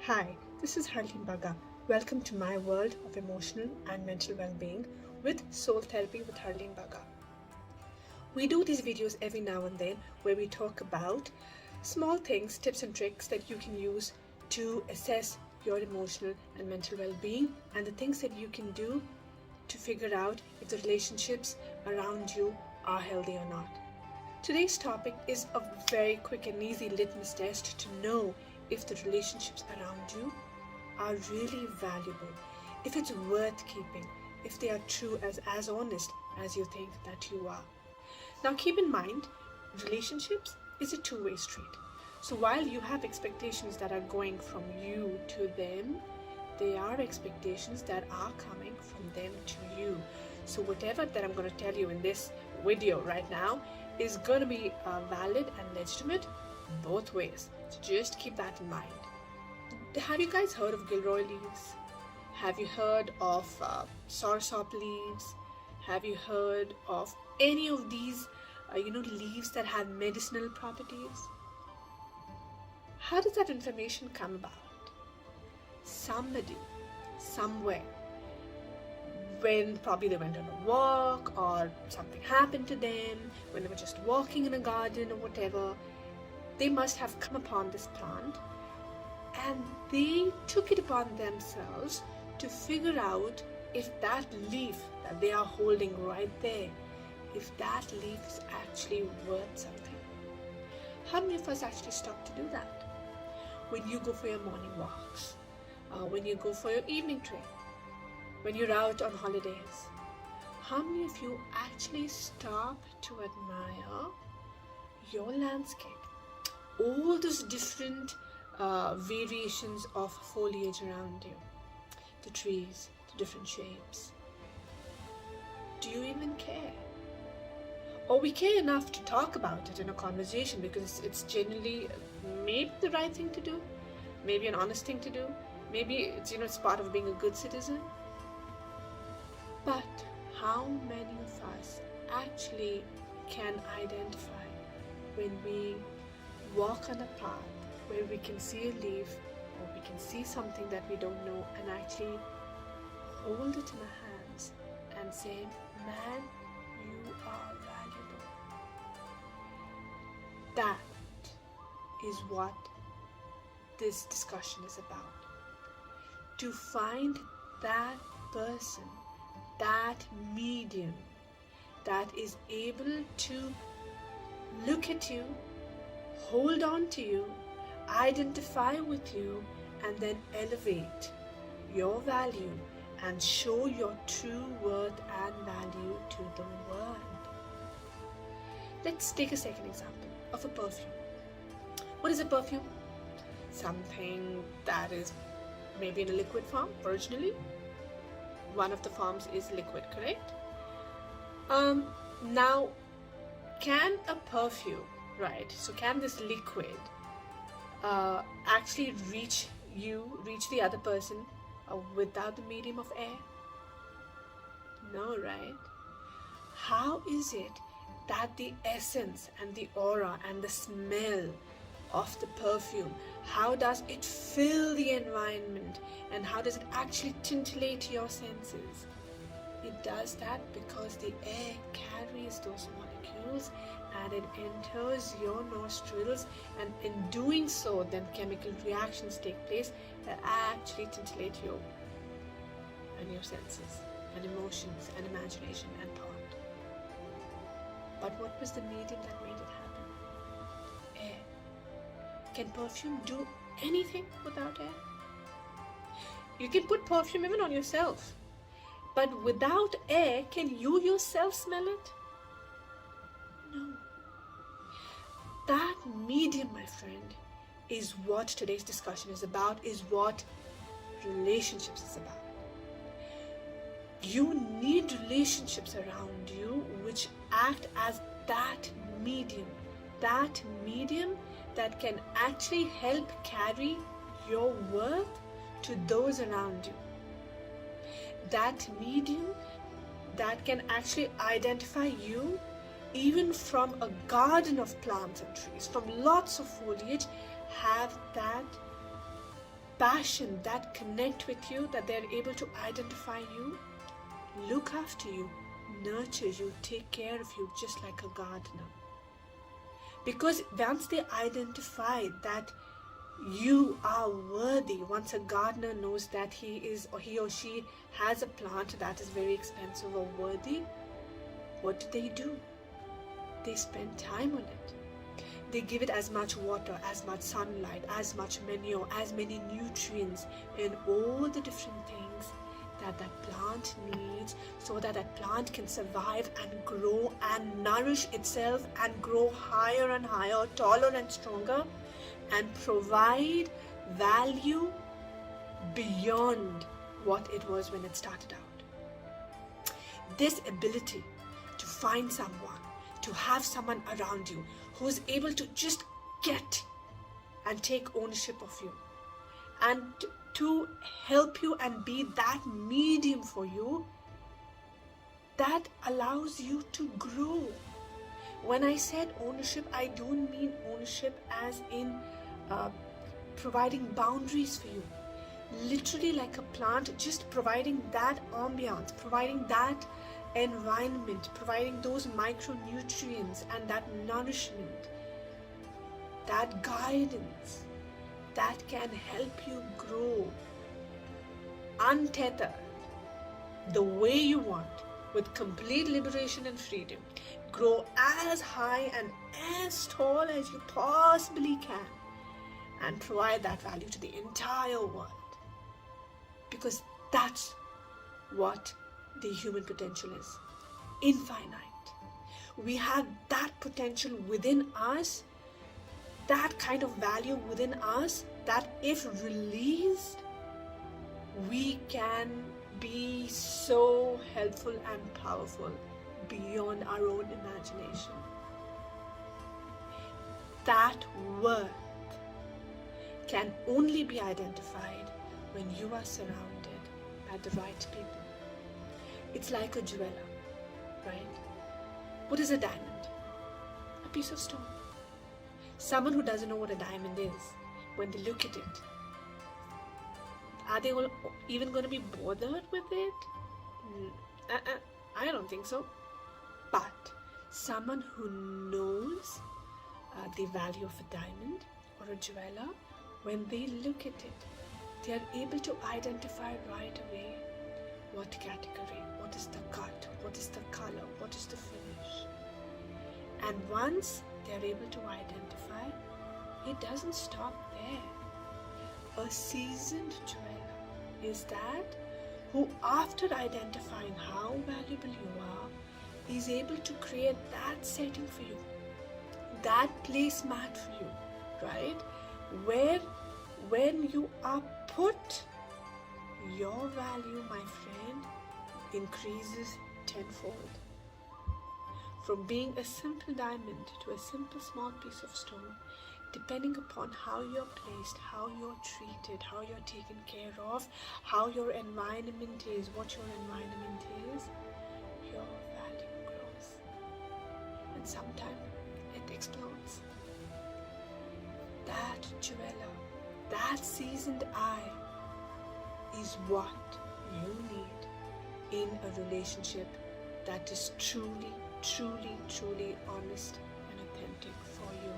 Hi, this is Harleen Baga. Welcome to my world of emotional and mental well-being with Soul Therapy with Harleen Baga. We do these videos every now and then where we talk about small things, tips and tricks that you can use to assess your emotional and mental well-being and the things that you can do to figure out if the relationships around you are healthy or not. Today's topic is a very quick and easy litmus test to know if the relationships around you are really valuable, if it's worth keeping, if they are true, as honest as you think that you are. Now keep in mind, relationships is a two-way street. So while you have expectations that are going from you to them, they are expectations that are coming from them to you. So whatever that I'm going to tell you in this video right now is going to be valid and legitimate both ways. So just keep that in mind. Have you guys heard of Gilroy leaves? Have you heard of soursop leaves? Have you heard of any of these leaves that have medicinal properties? How does that information come about? Somebody, somewhere, when probably they went on a walk or something happened to them, when they were just walking in a garden or whatever, they must have come upon this plant and they took it upon themselves to figure out if that leaf that they are holding right there, if that leaf is actually worth something. How many of us actually stop to do that? When you go for your morning walks, when you go for your evening trip, when you're out on holidays, how many of you actually stop to admire your landscape? All those different variations of foliage around you, the trees, the different shapes. Do you even care? Or we care enough to talk about it in a conversation because it's generally maybe the right thing to do, maybe an honest thing to do, maybe it's part of being a good citizen. But how many of us actually can identify when we walk on a path where we can see a leaf or we can see something that we don't know and actually hold it in our hands and say, man, you are valuable. That is what this discussion is about. To find that person, that medium that is able to look at you, hold on to you, identify with you, and then elevate your value and show your true worth and value to the world. Let's take a second example of a perfume. What is a perfume? Something that is maybe in a liquid form originally. One of the forms is liquid, correct? Now, can a perfume, right? So can this liquid actually reach the other person without the medium of air? No, right? How is it that the essence and the aura and the smell of the perfume, how does it fill the environment and how does it actually titillate your senses? It does that because the air carries those molecules and it enters your nostrils, and in doing so then chemical reactions take place that actually titillate you and your senses and emotions and imagination and thought. But what was the medium that made it happen? Air. Can perfume do anything without air? You can put perfume even on yourself, but without air, can you yourself smell it? No. That medium, my friend, is what today's discussion is about, is what relationships is about. You need relationships around you which act as that medium that can actually help carry your worth to those around you. That medium that can actually identify you even from a garden of plants and trees, from lots of foliage, have that passion, that connect with you, that they're able to identify you, look after you, nurture you, take care of you just like a gardener. Because once they identify that you are worthy, once a gardener knows that he or she has a plant that is very expensive or worthy, what do? They spend time on it. They give it as much water, as much sunlight, as much manure, as many nutrients, and all the different things that plant needs, so that plant can survive and grow and nourish itself and grow higher and higher, taller and stronger, and provide value beyond what it was when it started out. This ability to find someone, to have someone around you who's able to just get and take ownership of you and to help you and be that medium for you, that allows you to grow. When I said ownership, I don't mean ownership as in providing boundaries for you. Literally like a plant, just providing that ambiance, providing that environment, providing those micronutrients and that nourishment, that guidance that can help you grow untethered the way you want, with complete liberation and freedom. Grow as high and as tall as you possibly can and provide that value to the entire world. Because that's what the human potential is. Infinite. We have that potential within us, that kind of value within us, that if released, we can be so helpful and powerful beyond our own imagination. That worth can only be identified when you are surrounded by the right people. It's like a jeweler, right? What is a diamond? A piece of stone. Someone who doesn't know what a diamond is, when they look at it, are they even going to be bothered with it? I don't think so. But someone who knows the value of a diamond or a jeweler, when they look at it, they are able to identify right away what category, what is the cut, what is the color, what is the finish. And once they are able to identify, it doesn't stop there. A seasoned jeweler is that who, after identifying how valuable you are, is able to create that setting for you, that placemat for you, right? Where when you are put, your value, my friend, increases tenfold. From being a simple diamond to a simple small piece of stone, depending upon how you're placed, how you're treated, how you're taken care of, how your environment is, what your environment is, your value grows. And sometimes it explodes. That jeweler, that seasoned eye is what you need in a relationship that is truly, truly, truly honest and authentic for you.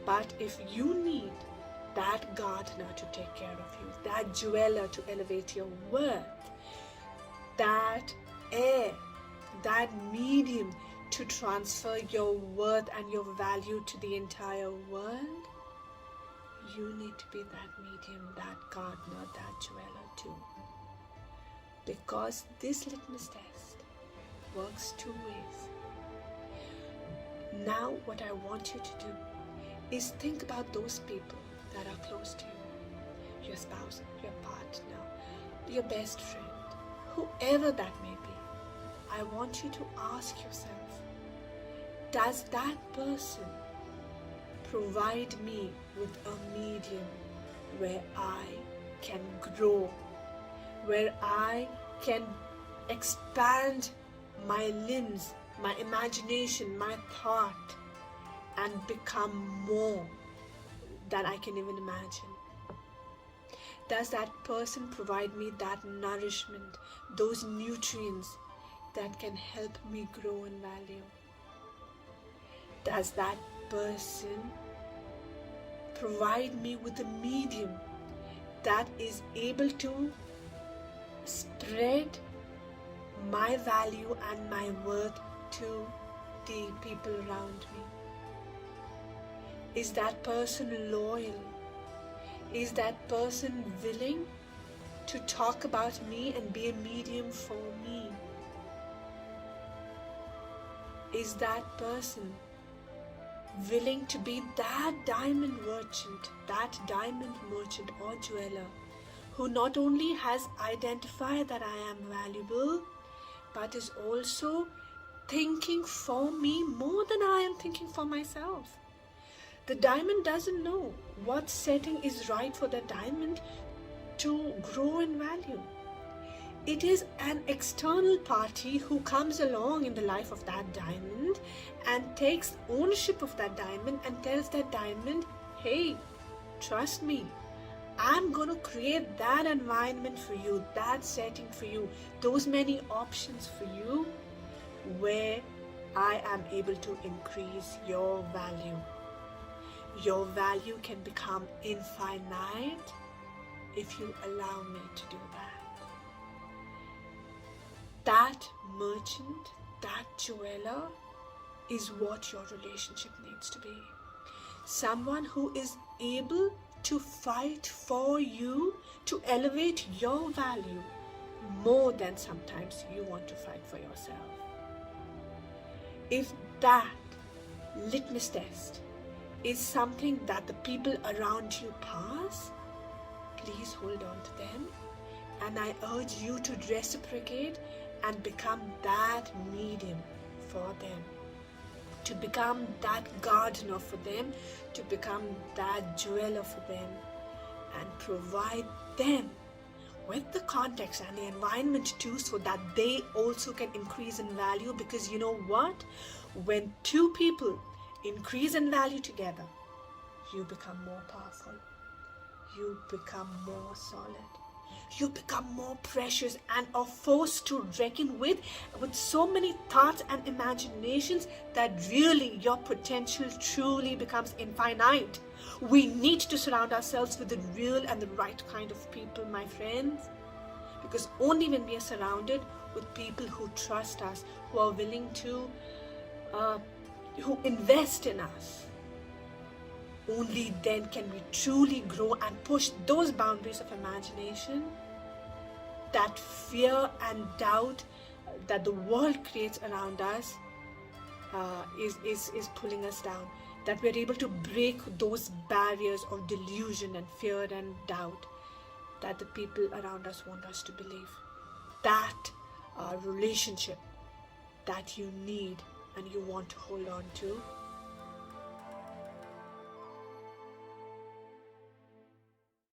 But if you need that gardener to take care of you, that jeweler to elevate your worth, that air, that medium to transfer your worth and your value to the entire world, you need to be that medium, that gardener, that jeweler too. Because this litmus test works two ways. Now what I want you to do is think about those people that are close to you, your spouse, your partner, your best friend, whoever that may be. I want you to ask yourself, does that person provide me with a medium where I can grow, where I can expand my limbs, my imagination, my thought, and become more than I can even imagine? Does that person provide me that nourishment, those nutrients that can help me grow in value? Does that person provide me with a medium that is able to spread my value and my worth to the people around me? Is that person loyal? Is that person willing to talk about me and be a medium for me? Is that person willing to be that diamond merchant or jeweler who not only has identified that I am valuable, but is also thinking for me more than I am thinking for myself? The diamond doesn't know what setting is right for the diamond to grow in value. It is an external party who comes along in the life of that diamond and takes ownership of that diamond and tells that diamond, hey, trust me, I'm going to create that environment for you, that setting for you, those many options for you where I am able to increase your value. Your value can become infinite if you allow me to do that. That merchant, that jeweler is what your relationship needs to be. Someone who is able to fight for you to elevate your value more than sometimes you want to fight for yourself. If that litmus test is something that the people around you pass, please hold on to them, and I urge you to reciprocate and become that medium for them, to become that gardener for them, to become that jeweler for them, and provide them with the context and the environment too, so that they also can increase in value. Because you know what? When two people increase in value together, you become more powerful, you become more solid, you become more precious and a force to reckon with so many thoughts and imaginations that really your potential truly becomes infinite. We need to surround ourselves with the real and the right kind of people, my friends, because only when we are surrounded with people who trust us, who are willing to who invest in us, only then can we truly grow and push those boundaries of imagination, that fear and doubt that the world creates around us is pulling us down, that we're able to break those barriers of delusion and fear and doubt that the people around us want us to believe. That relationship that you need and you want to hold on to